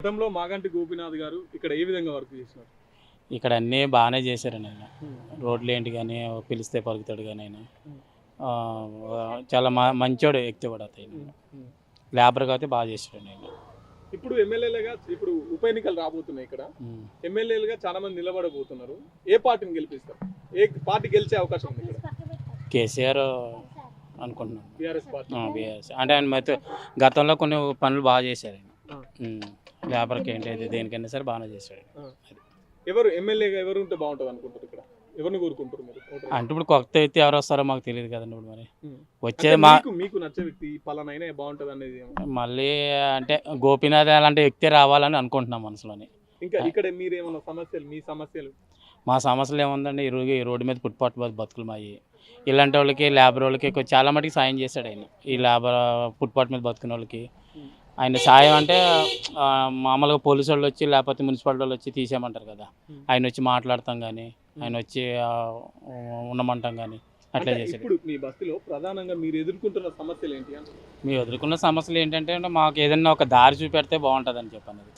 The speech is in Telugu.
గతంలో మాగంటి గోపీనాథ్ గారు ఇక్కడ ఏ విధంగా వర్క్ చేస్తున్నారు? ఇక్కడ అన్నీ బాగానే చేశారండి ఆయన. రోడ్లు ఏంటి కానీ పిలిస్తే పలుకుతాడు కానీ ఆయన చాలా మంచోడు వ్యక్తి కూడా అతను. లేబర్ కాబట్టి బాగా చేశాడండి ఆయన. ఇప్పుడు ఎమ్మెల్యేలుగా ఇప్పుడు ఉప ఎన్నికలు రాబోతున్నాయి. ఇక్కడ ఎమ్మెల్యేలుగా చాలా మంది నిలబడబోతున్నారు. ఏ పార్టీని గెలిపిస్తారు? ఏ పార్టీ గెలిచే అవకాశం ఉంది ఇక్కడ? కేసీఆర్ అనుకుంటున్నాను. BRS party. బీఆర్ఎస్ అంటే ఆయన అయితే గతంలో కొన్ని పనులు బాగా చేశారు ఆయన. లేబర్కి ఏంటి దేనికైనా సరే బాగానే చేశాడు. ఎవరు ఎమ్మెల్యేగా ఎవరు ఉంటే బాగుంటుంది అనుకుంటారు? ఇక్కడ ఎవరిని కోరుకుంటారు మీరు? అంటే ఇప్పుడు కొత్త వ్యక్తి ఎవరు వస్తారో మాకు తెలియదు కదండి. ఇప్పుడు మరి వచ్చే మీకు నచ్చే వ్యక్తి పలానా అయినా బాగుంటుంది అనేది మళ్ళీ అంటే గోపీనాథ్ అలాంటి వ్యక్తి రావాలని అనుకుంటున్నాం మనసులోని. ఇంకా ఇక్కడ మీరు ఏమన్నా సమస్యలు, మీ సమస్యలు? మా సమస్యలు ఏముందండి, ఈ రోడ్డు మీద ఫుట్పాత్ బతుకులు మాయి ఇలాంటి వాళ్ళకి లేబర్ వాళ్ళకి చాలా మటుకు సాయం చేశాడు ఆయన. ఈ లేబర్ ఫుట్పాత్ మీద బతుకున్న వాళ్ళకి ఆయన సాయం అంటే మామూలుగా పోలీసు వాళ్ళు వచ్చి లేకపోతే మున్సిపాలిటీ వాళ్ళు వచ్చి తీసేయమంటారు కదా, ఆయన వచ్చి మాట్లాడతాం కానీ ఆయన వచ్చి ఉండమంటాం కానీ అట్లా చేశాడు. ఇప్పుడు మీ బస్సులో ప్రధానంగా మీరు ఎదుర్కొంటున్న సమస్యలు ఏంటి? మేము ఎదుర్కొన్న సమస్యలు ఏంటంటే మాకు ఏదైనా ఒక దారి చూపెడితే బాగుంటుందని చెప్పనేది.